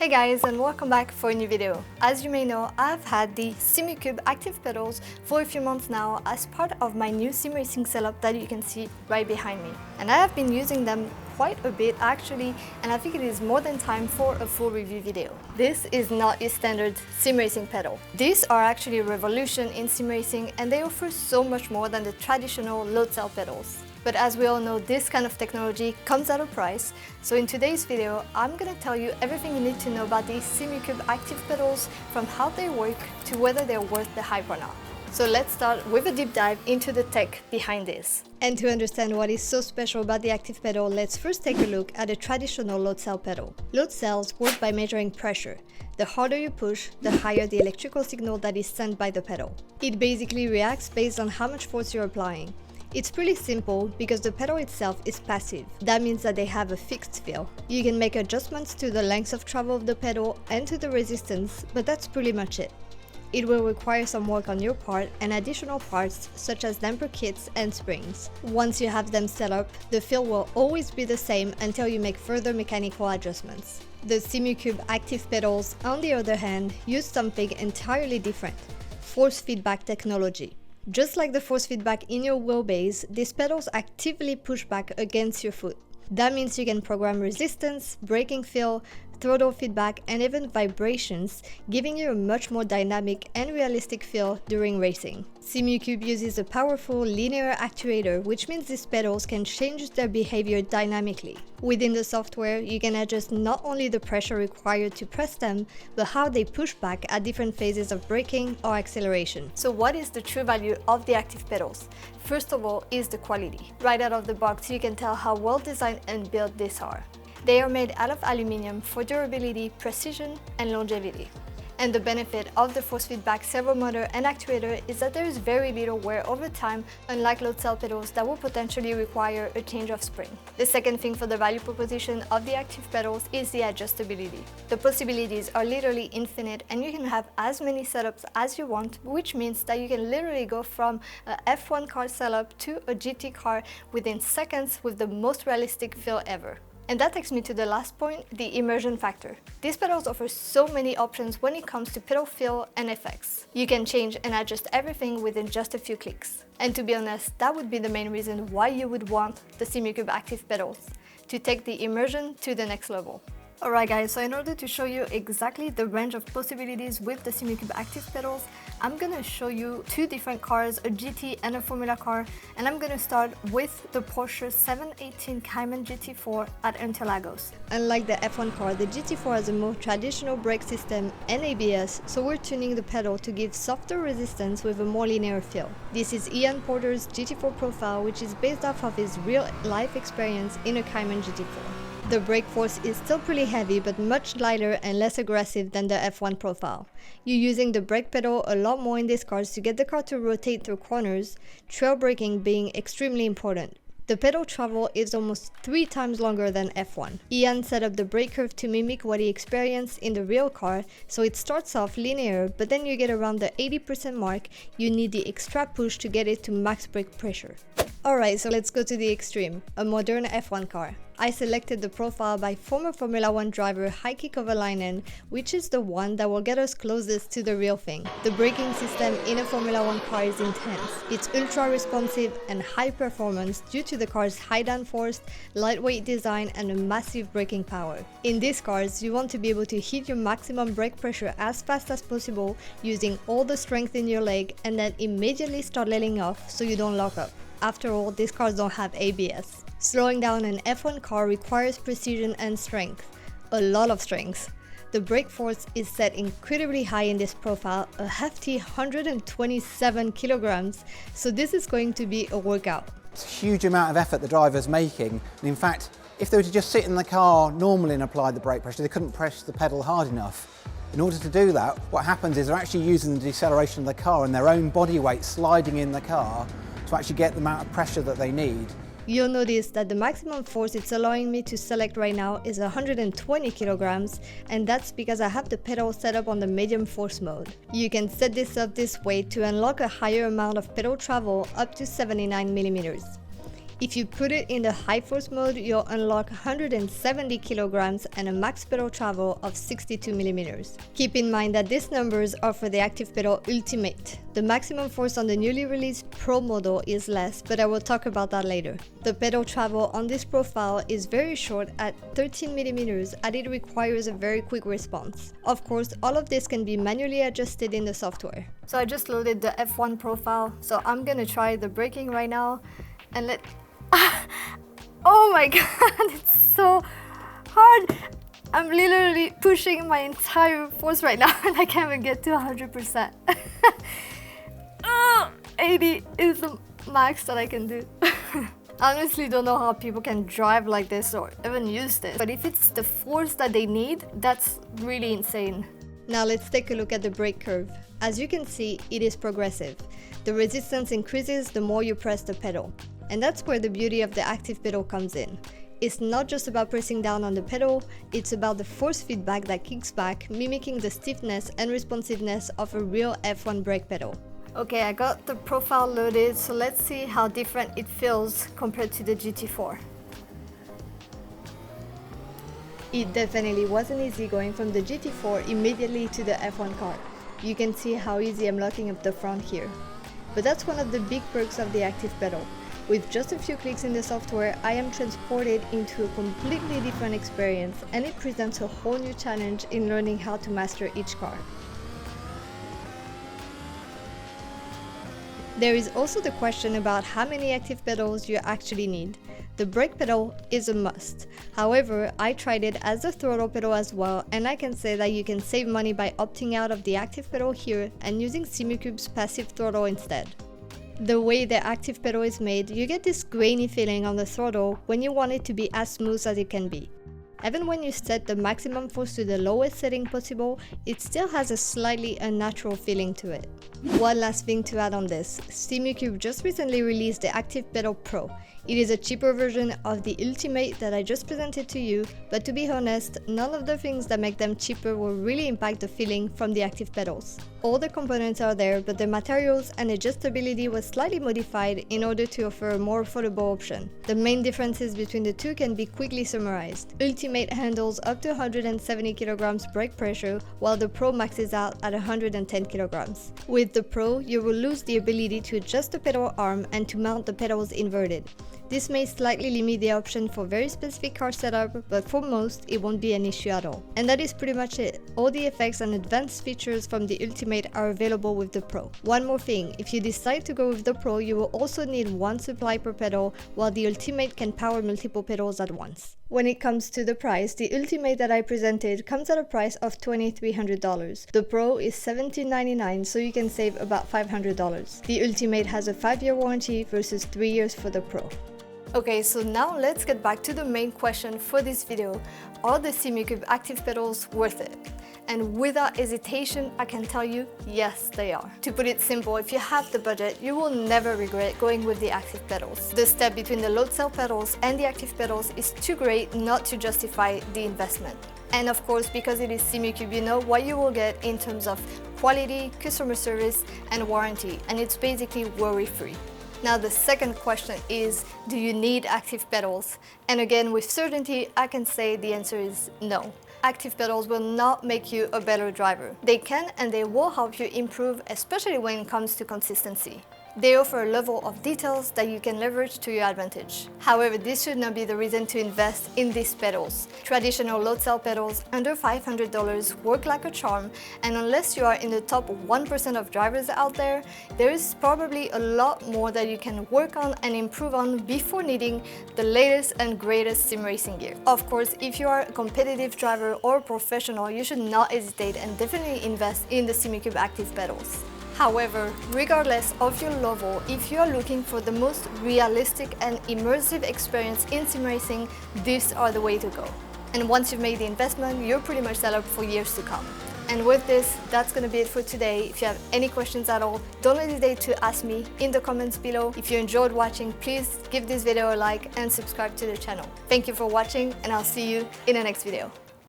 Hey guys, and welcome back for a new video. As you may know, I've had the Simucube ActivePedals for a few months now as part of my new sim racing setup that you can see right behind me. And I have been using them quite a bit actually, and I think it is more than time for a full review video. This is not your standard sim racing pedal. These are actually a revolution in sim racing, and they offer so much more than the traditional load cell pedals. But as we all know, this kind of technology comes at a price. So in today's video, I'm gonna tell you everything you need to know about these Simucube ActivePedals, from how they work to whether they're worth the hype or not. So let's start with a deep dive into the tech behind this. And to understand what is so special about the ActivePedal, let's first take a look at a traditional load cell pedal. Load cells work by measuring pressure. The harder you push, the higher the electrical signal that is sent by the pedal. It basically reacts based on how much force you're applying. It's pretty simple because the pedal itself is passive. That means that they have a fixed feel. You can make adjustments to the length of travel of the pedal and to the resistance, but that's pretty much it. It will require some work on your part and additional parts such as damper kits and springs. Once you have them set up, the feel will always be the same until you make further mechanical adjustments. The Simucube ActivePedals, on the other hand, use something entirely different: force feedback technology. Just like the force feedback in your wheelbase, these pedals actively push back against your foot. That means you can program resistance, braking feel, throttle feedback, and even vibrations, giving you a much more dynamic and realistic feel during racing. Simucube uses a powerful linear actuator, which means these pedals can change their behavior dynamically. Within the software, you can adjust not only the pressure required to press them, but how they push back at different phases of braking or acceleration. So what is the true value of the ActivePedals? First of all is the quality. Right out of the box, you can tell how well designed and built these are. They are made out of aluminum for durability, precision, and longevity. And the benefit of the force feedback servo motor and actuator is that there is very little wear over time, unlike load cell pedals that will potentially require a change of spring. The second thing for the value proposition of the ActivePedals is the adjustability. The possibilities are literally infinite, and you can have as many setups as you want, which means that you can literally go from a F1 car setup to a GT car within seconds with the most realistic feel ever. And that takes me to the last point, the immersion factor. These pedals offer so many options when it comes to pedal feel and effects. You can change and adjust everything within just a few clicks. And to be honest, that would be the main reason why you would want the Simucube ActivePedals, to take the immersion to the next level. Alright guys, so in order to show you exactly the range of possibilities with the Simucube ActivePedals, I'm gonna show you two different cars, a GT and a Formula car, and I'm gonna start with the Porsche 718 Cayman GT4 at Interlagos. Unlike the F1 car, the GT4 has a more traditional brake system and ABS, so we're tuning the pedal to give softer resistance with a more linear feel. This is Ian Porter's GT4 profile, which is based off of his real-life experience in a Cayman GT4. The brake force is still pretty heavy, but much lighter and less aggressive than the F1 profile. You're using the brake pedal a lot more in these cars to get the car to rotate through corners, trail braking being extremely important. The pedal travel is almost 3 times longer than F1. Ian set up the brake curve to mimic what he experienced in the real car, so it starts off linear, but then you get around the 80% mark, you need the extra push to get it to max brake pressure. Alright, so let's go to the extreme, a modern F1 car. I selected the profile by former Formula 1 driver Kovalainen, which is the one that will get us closest to the real thing. The braking system in a Formula 1 car is intense. It's ultra responsive and high performance due to the car's high downforce, lightweight design, and a massive braking power. In these cars, you want to be able to hit your maximum brake pressure as fast as possible using all the strength in your leg, and then immediately start letting off so you don't lock up. After all, these cars don't have ABS. Slowing down an F1 car requires precision and strength. A lot of strength. The brake force is set incredibly high in this profile, a hefty 127 kilograms, so this is going to be a workout. It's a huge amount of effort the driver's making, and in fact, if they were to just sit in the car normally and apply the brake pressure, they couldn't press the pedal hard enough. In order to do that, what happens is they're actually using the deceleration of the car and their own body weight sliding in the car to actually get the amount of pressure that they need. You'll notice that the maximum force it's allowing me to select right now is 120 kilograms, and that's because I have the pedal set up on the medium force mode. You can set this up this way to unlock a higher amount of pedal travel up to 79 millimeters. If you put it in the high force mode, you'll unlock 170 kilograms and a max pedal travel of 62 millimeters. Keep in mind that these numbers are for the ActivePedal Ultimate. The maximum force on the newly released Pro model is less, but I will talk about that later. The pedal travel on this profile is very short at 13 millimeters, and it requires a very quick response. Of course, all of this can be manually adjusted in the software. So I just loaded the F1 profile, so I'm gonna try the braking right now, and oh my god, it's so hard. I'm literally pushing my entire force right now and I can't even get to 100%. 80 is the max that I can do. I honestly don't know how people can drive like this or even use this, but if it's the force that they need, that's really insane. Now let's take a look at the brake curve. As you can see, it is progressive. The resistance increases the more you press the pedal. And that's where the beauty of the ActivePedal comes in. It's not just about pressing down on the pedal, it's about the force feedback that kicks back, mimicking the stiffness and responsiveness of a real F1 brake pedal. Okay, I got the profile loaded, so let's see how different it feels compared to the GT4. It definitely wasn't easy going from the GT4 immediately to the F1 car. You can see how easy I'm locking up the front here. But that's one of the big perks of the ActivePedal. With just a few clicks in the software, I am transported into a completely different experience, and it presents a whole new challenge in learning how to master each car. There is also the question about how many ActivePedals you actually need. The brake pedal is a must. However, I tried it as a throttle pedal as well, and I can say that you can save money by opting out of the ActivePedal here and using Simucube's passive throttle instead. The way the ActivePedal is made, you get this grainy feeling on the throttle when you want it to be as smooth as it can be. Even when you set the maximum force to the lowest setting possible, it still has a slightly unnatural feeling to it. One last thing to add on this, Simucube just recently released the ActivePedal Pro. It is a cheaper version of the Ultimate that I just presented to you, but to be honest, none of the things that make them cheaper will really impact the feeling from the ActivePedals. All the components are there, but the materials and adjustability was slightly modified in order to offer a more affordable option. The main differences between the two can be quickly summarized. Ultimate handles up to 170 kg brake pressure, while the Pro maxes out at 110 kg. With the Pro, you will lose the ability to adjust the pedal arm and to mount the pedals inverted. This may slightly limit the option for very specific car setup, but for most, it won't be an issue at all. And that is pretty much it. All the effects and advanced features from the Ultimate are available with the Pro. One more thing, if you decide to go with the Pro, you will also need one supply per pedal, while the Ultimate can power multiple pedals at once. When it comes to the price, the Ultimate that I presented comes at a price of $2,300. The Pro is $1,799, so you can save about $500. The Ultimate has a 5-year warranty versus 3 years for the Pro. Okay, so now let's get back to the main question for this video. Are the Simucube ActivePedals worth it? And without hesitation, I can tell you, yes, they are. To put it simple, if you have the budget, you will never regret going with the ActivePedals. The step between the load cell pedals and the ActivePedals is too great not to justify the investment. And of course, because it is Simucube, you know what you will get in terms of quality, customer service, and warranty, and it's basically worry-free. Now the second question is, do you need ActivePedals? And again, with certainty, I can say the answer is no. ActivePedals will not make you a better driver. They can and they will help you improve, especially when it comes to consistency. They offer a level of details that you can leverage to your advantage. However, this should not be the reason to invest in these pedals. Traditional load cell pedals under $500 work like a charm, and unless you are in the top 1% of drivers out there, there is probably a lot more that you can work on and improve on before needing the latest and greatest sim racing gear. Of course, if you are a competitive driver or a professional, you should not hesitate and definitely invest in the Simucube ActivePedals. However, regardless of your level, if you are looking for the most realistic and immersive experience in sim racing, these are the way to go. And once you've made the investment, you're pretty much set up for years to come. And with this, that's going to be it for today. If you have any questions at all, don't hesitate to ask me in the comments below. If you enjoyed watching, please give this video a like and subscribe to the channel. Thank you for watching, and I'll see you in the next video.